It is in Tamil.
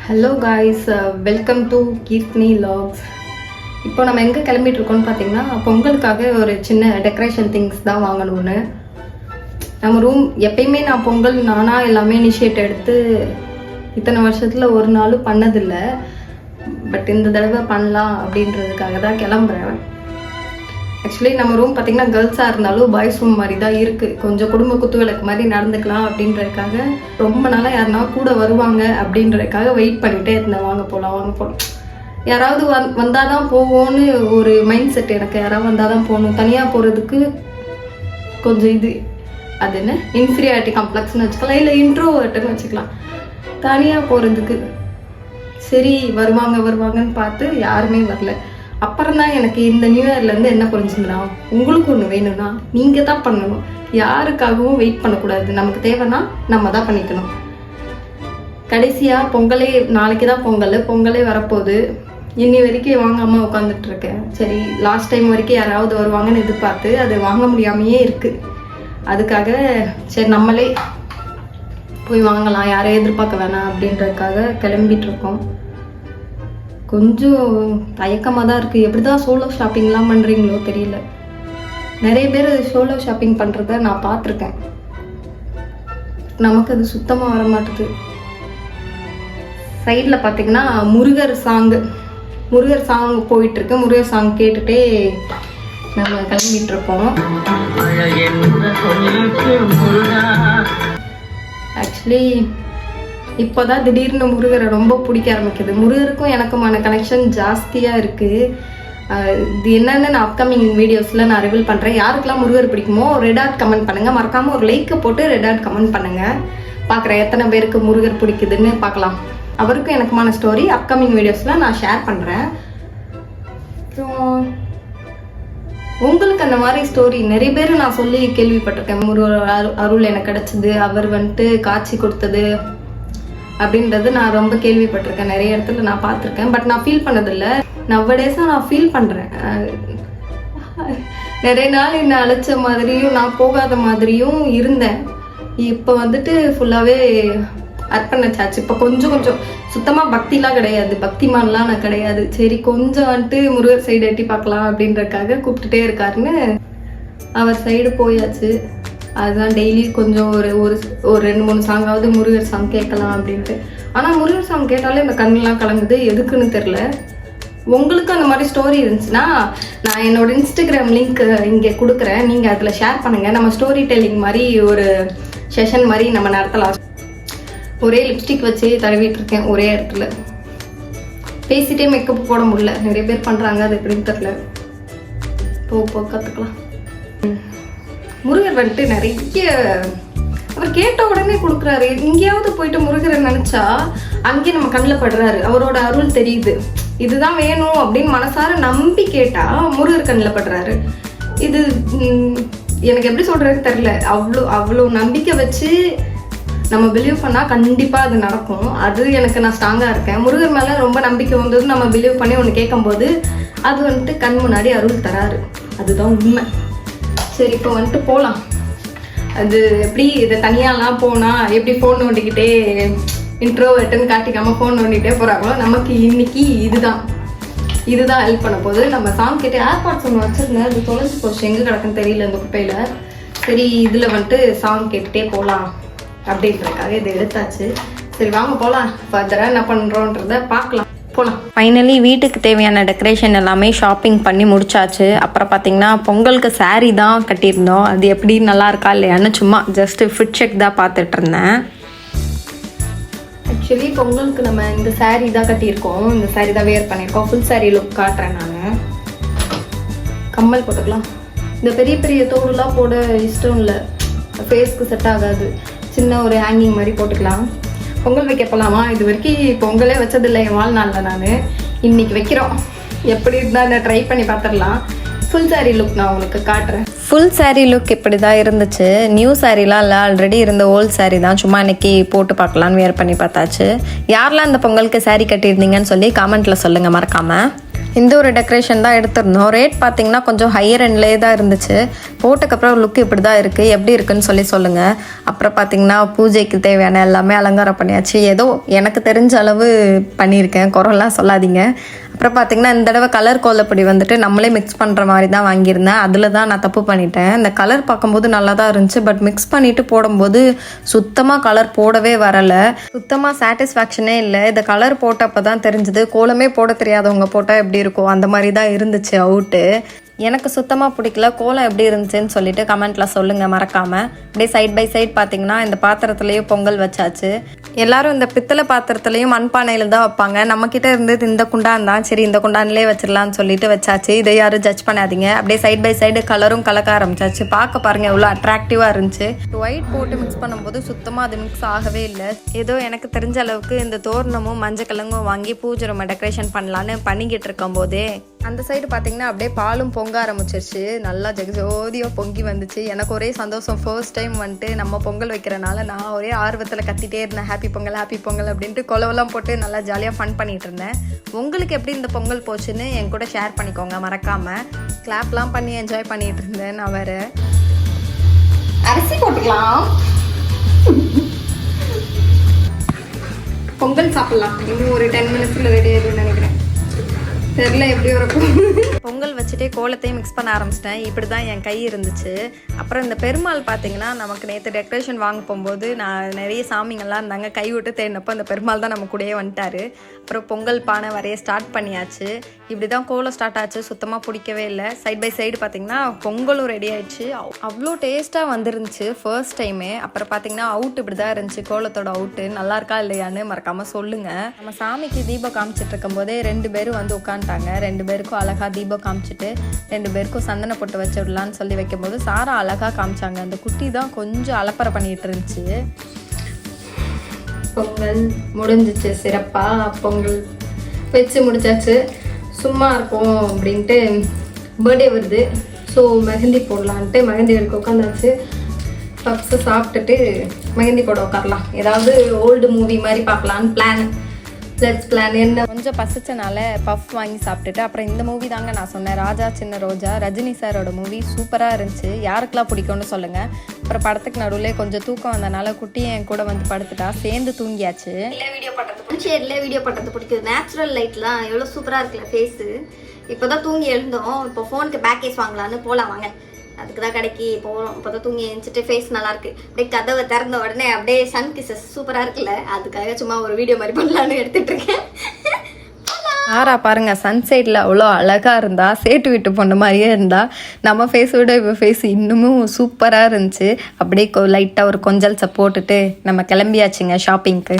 Hello guys, welcome to Keerthani logs. இப்போ நம்ம எங்கே கிளம்பிட்டு இருக்கோம்னு பார்த்தீங்கன்னா, பொங்கலுக்காக ஒரு சின்ன டெக்கரேஷன் திங்ஸ் தான் வாங்கணும்னு. நம்ம ரூம் எப்பயுமே நான் பொங்கல் நானாக எல்லாமே இனிஷியேட் எடுத்து இத்தனை வருஷத்தில் ஒரு நாளும் பண்ணதில்லை. பட் இந்த தடவை பண்ணலாம் அப்படின்றதுக்காக தான் கிளம்புறேன். ஆக்சுவலி நம்ம ரூம் பார்த்திங்கன்னா கேர்ள்ஸாக இருந்தாலும் பாய்ஸ் ரூம் மாதிரி தான் இருக்குது. கொஞ்சம் குடும்ப குத்துவிளக்கு மாதிரி நடந்துக்கலாம் அப்படின்றதுக்காக ரொம்ப நாளாக யாருனா கூட வருவாங்க அப்படின்றதுக்காக வெயிட் பண்ணிகிட்டே இருந்தேன். வாங்க போகலாம் யாராவது வந்தால் தான் போவோன்னு ஒரு மைண்ட் செட் எனக்கு. யாராவது வந்தால் தான் போகணும், தனியாக போகிறதுக்கு கொஞ்சம் அது என்ன இன்ஃபீரியாரிட்டி காம்ப்ளெக்ஸ்னு வச்சுக்கலாம், இல்லை இன்ட்ரோவர்ட்டுன்னு வச்சுக்கலாம். தனியாக போகிறதுக்கு சரி வருவாங்கன்னு பார்த்து யாருமே வரல. அப்புறம் தான் எனக்கு இந்த நியூ இயர்லேருந்து என்ன புரிஞ்சுங்களா, உங்களுக்கு ஒன்று வேணும்னா நீங்கள் தான் பண்ணணும், யாருக்காகவும் வெயிட் பண்ணக்கூடாது. நமக்கு தேவைன்னா நம்ம தான் பண்ணிக்கணும். கடைசியாக பொங்கலே நாளைக்கு தான் பொங்கலே வரப்போகுது. இன்னி வரைக்கும் வாங்காமல் உட்காந்துட்டு இருக்கேன். சரி லாஸ்ட் டைம் வரைக்கும் யாராவது வருவாங்கன்னு எதிர்பார்த்து அது வாங்க முடியாமையே இருக்குது. அதுக்காக சரி நம்மளே போய் வாங்கலாம், யாரையும் எதிர்பார்க்க வேணாம் அப்படின்றதுக்காக கிளம்பிட்டு இருக்கோம். கொஞ்சம் தயக்கமாக தான் இருக்குது. எப்படி தான் சோலோ ஷாப்பிங்லாம் பண்ணுறீங்களோ தெரியல. நிறைய பேர் சோலோ ஷாப்பிங் பண்ணுறத நான் பார்த்துருக்கேன். நமக்கு அது சுத்தமாக வர மாட்டுது. சைடில் பார்த்தீங்கன்னா முருகர் சாங் போயிட்டுருக்கு. முருகர் சாங் கேட்டுகிட்டே நம்ம கிளம்பிட்டு இருக்கோம். ஆக்சுவலி இப்போ தான் திடீர்னு முருகரை ரொம்ப பிடிக்க ஆரம்பிக்குது. முருகருக்கும் எனக்குமான கனெக்ஷன் ஜாஸ்தியாக இருக்குது. இது என்னென்னு நான் அப்கமிங் வீடியோஸில் நான் ரிவீல் பண்ணுறேன். யாருக்கெல்லாம் முருகர் பிடிக்குமோ ரெட் ஆர்ட் கமெண்ட் பண்ணுங்கள். மறக்காமல் ஒரு லைக்கை போட்டு ரெட் ஆர்ட் கமெண்ட் பண்ணுங்கள். பார்க்குறேன் எத்தனை பேருக்கு முருகர் பிடிக்குதுன்னு பார்க்கலாம். அவருக்கும் எனக்குமான ஸ்டோரி அப்கமிங் வீடியோஸில் நான் ஷேர் பண்ணுறேன். உங்களுக்கு அந்த மாதிரி ஸ்டோரி நிறைய பேர் நான் சொல்லி கேள்விப்பட்டிருக்கேன். முருகர் அருள் எனக்கு கிடச்சிது, அவர் காட்சி கொடுத்தது அப்படின்றது நான் ரொம்ப கேள்விப்பட்டிருக்கேன். நிறைய இடத்துல நான் பார்த்துருக்கேன். பட் நான் ஃபீல் பண்ணதில்லை. நவ்வடேஸாக நான் ஃபீல் பண்ணுறேன். நிறைய நாள் என்னை அழைச்ச மாதிரியும் நான் போகாத மாதிரியும் இருந்தேன். இப்போ ஃபுல்லாகவே அர்ப்பணிச்சாச்சு. இப்போ கொஞ்சம் சுத்தமாக பக்திலாம் கிடையாது, பக்திமான்லாம் நான் கிடையாது. சரி கொஞ்சம் முருகர் சைடு எட்டி பார்க்கலாம் அப்படின்றதுக்காக கூப்பிட்டுட்டே இருக்காருன்னு அவர் சைடு போயாச்சு. அதுதான் டெய்லி கொஞ்சம் ஒரு 2-3 சாங்காவது முருகர் சாங் கேட்கலாம் அப்படின்ட்டு. ஆனால் முருகர் சாங் கேட்டாலே இந்த கண்ணெலாம் கலங்குது, எதுக்குன்னு தெரில. உங்களுக்கு அந்த மாதிரி ஸ்டோரி இருந்துச்சுன்னா நான் என்னோட இன்ஸ்டாகிராம் லிங்க் இங்கே கொடுக்குறேன். நீங்கள் அதில் ஷேர் பண்ணுங்கள். நம்ம ஸ்டோரி டெல்லிங் மாதிரி ஒரு செஷன் மாதிரி நம்ம நடத்தலாம். ஒரே லிப்ஸ்டிக் வச்சு தடவிட்டு இருக்கேன் ஒரே இடத்துல. பேசிட்டே மேக்கப் போட முடியல. நிறைய பேர் பண்ணுறாங்க, அது எப்படின்னு தெரில. போ கற்றுக்கலாம். முருகர் நிறைய அவர் கேட்ட உடனே கொடுக்குறாரு. எங்கேயாவது போயிட்டு முருகரை நினச்சா அங்கேயே நம்ம கண்ணில் படுறாரு. அவரோட அருள் தெரியுது. இதுதான் வேணும் அப்படின்னு மனசார நம்பி கேட்டால் முருகர் கண்ணில் படுறாரு. இது எனக்கு எப்படி சொல்கிறதுன்னு தெரில. அவ்வளோ நம்பிக்கை வச்சு நம்ம பிலீவ் பண்ணால் கண்டிப்பாக அது நடக்கும். அது எனக்கு நான் ஸ்ட்ராங்காக இருக்கேன். முருகர் மேலே ரொம்ப நம்பிக்கை வந்தது. நம்ம பிலீவ் பண்ணி ஒன்று கேட்கும்போது அது கண் முன்னாடி அருள் தராரு. அதுதான் உண்மை. சரி இப்போ போகலாம். அது எப்படி இதை தனியாலாம் போனால் எப்படி ஃபோன் நோண்டிக்கிட்டே இன்ட்ரோவர்ட்டுன்னு காட்டிக்காமல் ஃபோன் நோண்டிக்கிட்டே போகிறாங்களோ, நமக்கு இன்னைக்கு இதுதான் ஹெல்ப் பண்ண போகுது. நம்ம சாங் கேட்டு ஏர்பாட்ஸ் ஒன்று வச்சுருந்தேன், அது தொலைஞ்சி போச்சு, எங்கே கிடக்குன்னு தெரியல இந்த குப்பையில். சரி இதில் சாங் கேட்டுகிட்டே போகலாம் அப்படின்றதுக்காக இதை எடுத்தாச்சு. சரி வாங்க போகலாம். ஃபர்தராக என்ன பண்ணுறோன்றதை பார்க்கலாம். ஃபைனலி வீட்டுக்கு தேவையான டெக்கரேஷன் எல்லாமே ஷாப்பிங் பண்ணி முடிச்சாச்சு. அப்புறம் பார்த்தீங்கன்னா பொங்கலுக்கு சாரீ தான் கட்டியிருந்தோம். அது எப்படி நல்லா இருக்கா இல்லையான்னு சும்மா ஜஸ்ட் ஃபிட் செக் தான் பார்த்துட்டு இருந்தேன். ஆக்சுவலி பொங்கலுக்கு நம்ம இந்த சாரீ தான் கட்டியிருக்கோம். இந்த சாரீ தான் வேர் பண்ணியிருக்கோம். ஃபுல் சாரீ லுக் காட்டுறேன் நான். கம்மல் போட்டுக்கலாம். இந்த பெரிய பெரிய தோடுலாம் போட இஷ்டம் இல்லை, ஃபேஸ்க்கு செட் ஆகாது. சின்ன ஒரு ஹேங்கிங் மாதிரி போட்டுக்கலாம். பொங்கல் வைக்க போகலாமா? இது வரைக்கும் பொங்கலே வச்சதில்லை என் வாழ்நாளில். நான் இன்னைக்கு வைக்கிறோம். எப்படி இருந்தால் ட்ரை பண்ணி பார்த்துடலாம். ஃபுல் சாரீ லுக் நான் உங்களுக்கு காட்டுறேன். ஃபுல் சாரீ லுக் இப்படி தான் இருந்துச்சு. நியூ சாரீலாம் இல்லை, ஆல்ரெடி இருந்த ஓல்ட் சாரீ தான். சும்மா இன்னைக்கு போட்டு பார்க்கலான்னு வேர் பண்ணி பார்த்தாச்சு. யாரெல்லாம் இந்த பொங்கலுக்கு சாரீ கட்டியிருந்தீங்கன்னு சொல்லி காமெண்ட்டில் சொல்லுங்கள் மறக்காமல். இந்த ஒரு டெக்கரேஷன் தான் எடுத்திருந்தோம். ரேட் பார்த்தீங்கன்னா கொஞ்சம் ஹையர் எண்ட்லேயே தான் இருந்துச்சு. போட்டதுக்கப்புறம் லுக் இப்படி தான் இருக்குது, எப்படி இருக்குன்னு சொல்லுங்கள். அப்புறம் பார்த்தீங்கன்னா பூஜைக்கு தேவையான எல்லாமே அலங்காரம் பண்ணியாச்சு. ஏதோ எனக்கு தெரிஞ்ச அளவு பண்ணியிருக்கேன், குறைலாம் சொல்லாதீங்க. அப்புறம் பார்த்தீங்கன்னா இந்த தடவை கலர் கோலப்பொடி வந்துட்டு நம்மளே மிக்ஸ் பண்ணுற மாதிரி தான் வாங்கியிருந்தேன். அதில் தான் நான் தப்பு பண்ணிட்டேன். இந்த கலர் பார்க்கும்போது நல்லா தான் இருந்துச்சு, பட் மிக்ஸ் பண்ணிவிட்டு போடும்போது சுத்தமாக கலர் போடவே வரலை. சுத்தமாக சாட்டிஸ்ஃபேக்ஷனே இல்லை. இந்த கலர் போட்டப்போ தான் தெரிஞ்சுது, கோலமே போட தெரியாதவங்க போட்டால் எப்படி இருக்கும் அந்த மாதிரி தான் இருந்துச்சு அவுட்டு. எனக்கு சுத்தமாக பிடிக்கல. கோலம் எப்படி இருந்துச்சுன்னு சொல்லிட்டு கமெண்ட்டில் சொல்லுங்கள் மறக்காமல். அப்படியே சைட் பை சைட் பார்த்தீங்கன்னா இந்த பாத்திரத்துலேயும் பொங்கல் வச்சாச்சு. எல்லாரும் இந்த பித்தளை பாத்திரத்துலேயும் மண்பானையில் தான் வைப்பாங்க. நம்மக்கிட்ட இருந்தது இந்த குண்டான் தான், சரி இந்த குண்டான்லேயே வச்சிடலான்னு சொல்லிட்டு வச்சாச்சு. இதை யாரும் ஜட்ஜ் பண்ணாதீங்க. அப்படியே சைட் பை சைடு கலரும் கலக்க ஆரம்பிச்சாச்சு. பார்க்க பாருங்கள் எவ்வளோ அட்ராக்டிவாக இருந்துச்சு. ஒயிட் போட்டு மிக்ஸ் பண்ணும்போது சுத்தமாக அது மிக்ஸ் ஆகவே இல்லை. ஏதோ எனக்கு தெரிஞ்ச அளவுக்கு இந்த தோரணமும் மஞ்சள் கிழங்கும் வாங்கி பூஜை ரூமை டெக்கரேஷன் பண்ணலான்னு பண்ணிக்கிட்டு இருக்கும் போதே அந்த சைடு பார்த்தீங்கன்னா அப்படியே பாலும் பொங்க ஆரம்பிச்சிருச்சு. நல்லா ஜெகஜோதியாக பொங்கி வந்துச்சு. எனக்கு ஒரே சந்தோஷம். ஃபர்ஸ்ட் டைம் வந்துட்டு நம்ம பொங்கல் வைக்கிறனால நான் ஒரே ஆர்வத்தில் கத்திட்டே இருந்தேன், ஹாப்பி பொங்கல் ஹாப்பி பொங்கல் அப்படின்ட்டு கொலவெல்லாம் போட்டு நல்லா ஜாலியாக ஃபன் பண்ணிகிட்டு இருந்தேன். உங்களுக்கு எப்படி இந்த பொங்கல் போச்சுன்னு என் கூட ஷேர் பண்ணிக்கோங்க மறக்காமல். கிளாப்லாம் பண்ணி என்ஜாய் பண்ணிகிட்டு இருந்தேன். நான் வேறு அரிசி போட்டுக்கலாம், பொங்கல் சாப்பிட்லாம். இன்னும் ஒரு 10 மினிட்ஸில் ரெடி ஆகிடும்னு நினைக்கிறேன். தெரியல எப்படி இருக்கும். பொங்கல் வச்சுட்டே கோலத்தையும் மிக்ஸ் பண்ண ஆரம்பிச்சிட்டேன். இப்படி தான் என் கை இருந்துச்சு. அப்புறம் இந்த பெருமாள் பார்த்தீங்கன்னா நமக்கு நேற்று டெக்கரேஷன் வாங்க போகும்போது நான் நிறைய சாமிங்கள்லாம் இருந்தாங்க, கை விட்டு தேடினப்போ அந்த பெருமாள் தான் நம்ம கூடயே வந்துட்டார். அப்புறம் பொங்கல் பானை வரைய ஸ்டார்ட் பண்ணியாச்சு. இப்படி தான் கோலம் ஸ்டார்ட் ஆச்சு. சுத்தமாக பிடிக்கவே இல்லை. சைட் பை சைடு பார்த்தீங்கன்னா பொங்கலும் ரெடி ஆயிடுச்சு. அவ்வளோ டேஸ்ட்டாக வந்துருந்துச்சு ஃபர்ஸ்ட் டைமே. அப்புறம் பார்த்தீங்கன்னா அவுட் இப்படி தான் இருந்துச்சு. கோலத்தோட அவுட்டு நல்லா இருக்கா இல்லையான்னு மறக்காமல் சொல்லுங்கள். நம்ம சாமிக்கு தீபம் காமிச்சிட்டு இருக்கும் போதே 2 பேரும் வந்து உட்காந்துட்டாங்க. 2 பேருக்கும் அழகாக தீபம் காமிச்சிட்டு 2 பேருக்கும் சந்தன போட்டு வச்சு விடலான்னு சொல்லி வைக்கும்போது சாரா அழகாக காமிச்சாங்க. அந்த குட்டி தான் கொஞ்சம் அலப்பறை பண்ணிட்டு இருந்துச்சு. பொங்கல் முடிஞ்சிச்சு. சிறப்பாக பொங்கல் வச்சு முடிச்சாச்சு. சும்மா இருக்கும் அப்படின்ட்டு பர்த்டே வருது, ஸோ மெஹந்தி போடலான்ட்டு மெஹந்தி எடுக்க உட்காந்தாச்சு. பப்ஸை சாப்பிட்டுட்டு மெஹந்தி போட உட்காரலாம். ஏதாவது ஓல்டு மூவி மாதிரி பார்க்கலான்னு பிளான். Let's plan. என்ன கொஞ்சம் பசிச்சனால பஃப் வாங்கி சாப்பிட்டுட்டு அப்புறம் இந்த மூவி தாங்க நான் சொன்னேன், ராஜா சின்ன ரோஜா. ரஜினி சாரோட மூவி சூப்பராக இருந்துச்சு. யாருக்கெல்லாம் பிடிக்கும்னு சொல்லுங்கள். அப்புறம் படத்துக்கு நடுவில் கொஞ்சம் தூக்கம் வந்தனால குட்டியை என் கூட வந்து படுத்துட்டா. சேர்ந்து தூங்கியாச்சு. வீடியோ பண்ணுறது பிடிக்குது. நேச்சுரல் லைட்லாம் எவ்வளோ சூப்பராக இருக்குல்ல ஃபேஸு. இப்போ தான் தூங்கி எழுந்தோம். இப்போ ஃபோனுக்கு பேக் கேஸ் வாங்கலான்னு போகலாம் வாங்க. அதுக்கு தான் கடைக்கு போகிறோம். இப்போ தான் தூங்கி எழுந்துட்டு ஃபேஸ் நல்லாயிருக்கு. அப்படியே கதவை திறந்த உடனே அப்படியே சன் கிசஸ் சூப்பராக இருக்குல்ல, அதுக்காக சும்மா ஒரு வீடியோ மாதிரி பண்ணலான்னு எடுத்துகிட்டு இருக்கேன். ஆரா பாருங்க, சன்சைடில் அவ்வளோ அழகாக இருந்தா, சேட்டு வீட்டு பொண்ணு மாதிரியே இருந்தா. நம்ம ஃபேஸோட இப்போ ஃபேஸ் இன்னமும் சூப்பராக இருந்துச்சு. அப்படியே லைட்டாக ஒரு கொஞ்சல்ஸை போட்டுட்டு நம்ம கிளம்பியாச்சுங்க ஷாப்பிங்க்கு.